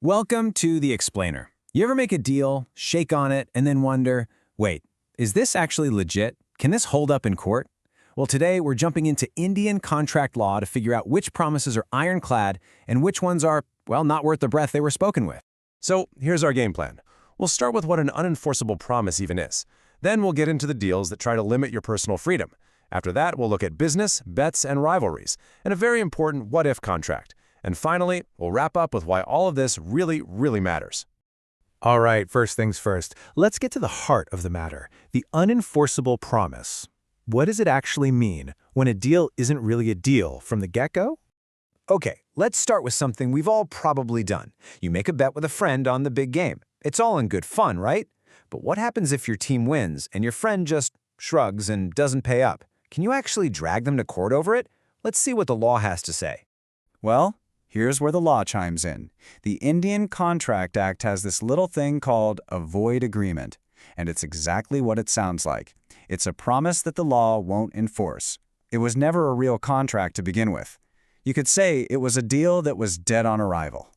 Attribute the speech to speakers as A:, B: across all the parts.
A: Welcome to The Explainer. You ever make a deal, shake on it, and then wonder, wait, is this actually legit? Can this hold up in court? Well, today we're jumping into Indian contract law to figure out which promises are ironclad and which ones are, well, not worth the breath they were spoken with.
B: So here's our game plan. We'll start with what an unenforceable promise even is. Then we'll get into the deals that try to limit your personal freedom. After that, we'll look at business, bets, and rivalries, and a very important what-if contract. And finally, we'll wrap up with why all of this really matters.
C: All right, first things first. Let's get to the heart of the matter, the unenforceable promise. What does it actually mean when a deal isn't really a deal from the get-go?
A: Okay, let's start with something we've all probably done. You make a bet with a friend on the big game. It's all in good fun, right? But what happens if your team wins and your friend just shrugs and doesn't pay up? Can you actually drag them to court over it? Let's see what the law has to say.
D: Well, here's where the law chimes in. The Indian Contract Act has this little thing called a void agreement, and it's exactly what it sounds like. It's a promise that the law won't enforce. It was never a real contract to begin with. You could say it was a deal that was dead on arrival.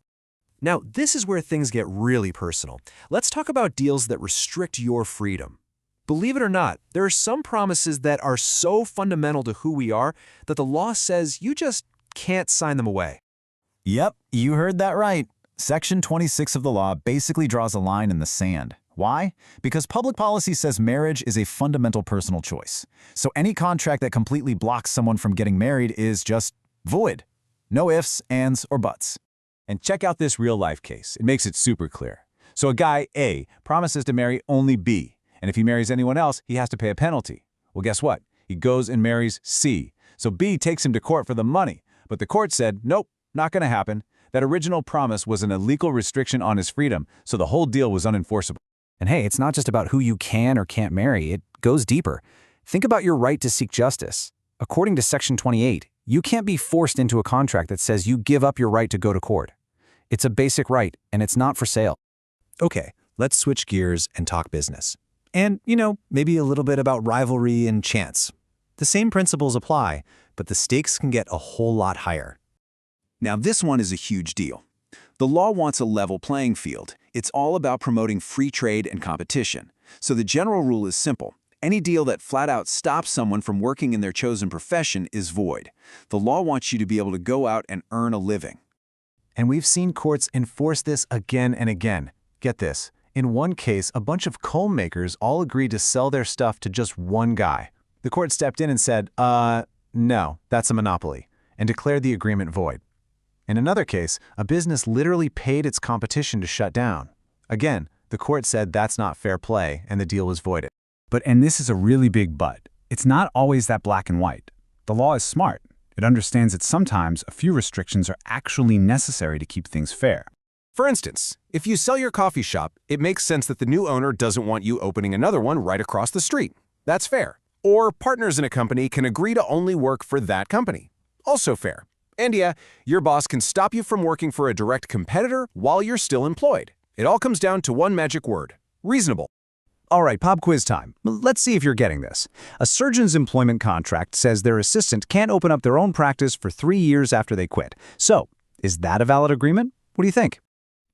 B: Now, this is where things get really personal. Let's talk about deals that restrict your freedom. Believe it or not, there are some promises that are so fundamental to who we are that the law says you just can't sign them away.
E: Yep, you heard that right. Section 26 of the law basically draws a line in the sand. Why? Because public policy says marriage is a fundamental personal choice. So any contract that completely blocks someone from getting married is just void. No ifs, ands, or buts.
A: And check out this real-life case. It makes it super clear. So a guy, A, promises to marry only B. And if he marries anyone else, he has to pay a penalty. Well, guess what? He goes and marries C. So B takes him to court for the money. But the court said, nope, not going to happen. That original promise was an illegal restriction on his freedom, so the whole deal was unenforceable.
F: And hey, it's not just about who you can or can't marry. It goes deeper. Think about your right to seek justice. According to Section 28, you can't be forced into a contract that says you give up your right to go to court. It's a basic right, and it's not for sale.
C: Okay, let's switch gears and talk business. And, maybe a little bit about rivalry and chance. The same principles apply, but the stakes can get a whole lot higher.
G: Now, this one is a huge deal. The law wants a level playing field. It's all about promoting free trade and competition. So the general rule is simple. Any deal that flat out stops someone from working in their chosen profession is void. The law wants you to be able to go out and earn a living.
C: And we've seen courts enforce this again and again. Get this. In one case, a bunch of comb makers all agreed to sell their stuff to just one guy. The court stepped in and said, no, that's a monopoly, and declared the agreement void. In another case, a business literally paid its competition to shut down. Again, the court said that's not fair play, and the deal was voided.
H: And this is a really big but. It's not always that black and white. The law is smart. It understands that sometimes a few restrictions are actually necessary to keep things fair.
B: For instance, if you sell your coffee shop, it makes sense that the new owner doesn't want you opening another one right across the street. That's fair. Or partners in a company can agree to only work for that company. Also fair. And yeah, your boss can stop you from working for a direct competitor while you're still employed. It all comes down to one magic word: reasonable.
F: All right, pop quiz time. Let's see if you're getting this. A surgeon's employment contract says their assistant can't open up their own practice for 3 years after they quit. So, is that a valid agreement? What do you think?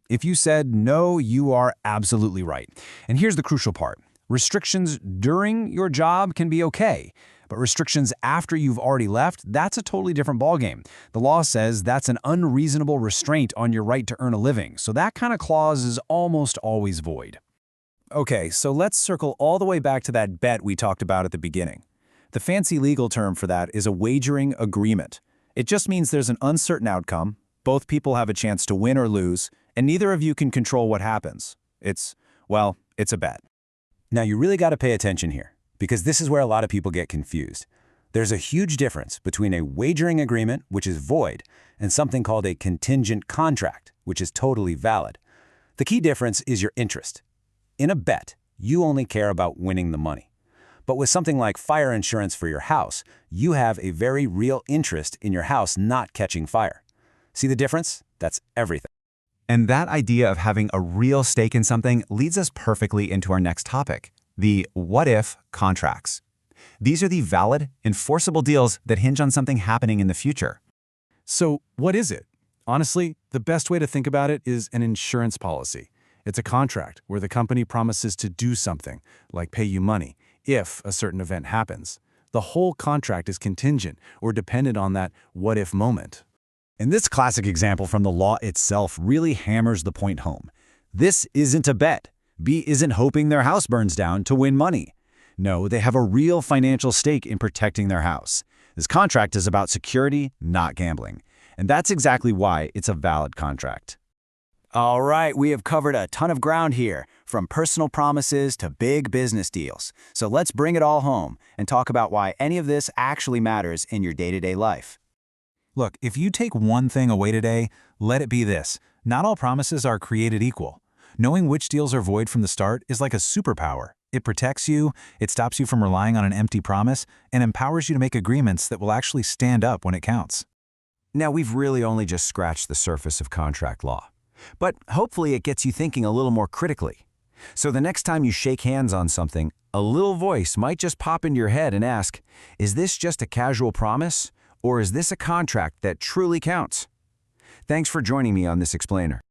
A: If you said no, you are absolutely right. And here's the crucial part. Restrictions during your job can be okay, but restrictions after you've already left, that's a totally different ballgame. The law says that's an unreasonable restraint on your right to earn a living, so that kind of clause is almost always void. Okay, so let's circle all the way back to that bet we talked about at the beginning. The fancy legal term for that is a wagering agreement. It just means there's an uncertain outcome, both people have a chance to win or lose, and neither of you can control what happens. It's a bet. Now, you really got to pay attention here, because this is where a lot of people get confused. There's a huge difference between a wagering agreement, which is void, and something called a contingent contract, which is totally valid. The key difference is your interest. In a bet, you only care about winning the money. But with something like fire insurance for your house, you have a very real interest in your house not catching fire. See the difference? That's everything.
E: And that idea of having a real stake in something leads us perfectly into our next topic, the what-if contracts. These are the valid, enforceable deals that hinge on something happening in the future.
C: So what is it?
I: Honestly, the best way to think about it is an insurance policy. It's a contract where the company promises to do something, like pay you money, if a certain event happens. The whole contract is contingent or dependent on that what-if moment.
E: And this classic example from the law itself really hammers the point home. This isn't a bet. B isn't hoping their house burns down to win money. No, they have a real financial stake in protecting their house. This contract is about security, not gambling. And that's exactly why it's a valid contract.
D: All right, we have covered a ton of ground here, from personal promises to big business deals. So let's bring it all home and talk about why any of this actually matters in your day-to-day life.
H: Look, if you take one thing away today, let it be this. Not all promises are created equal. Knowing which deals are void from the start is like a superpower. It protects you, it stops you from relying on an empty promise, and empowers you to make agreements that will actually stand up when it counts.
F: Now, we've really only just scratched the surface of contract law. But hopefully it gets you thinking a little more critically. So the next time you shake hands on something, a little voice might just pop into your head and ask, is this just a casual promise, or is this a contract that truly counts? Thanks for joining me on this explainer.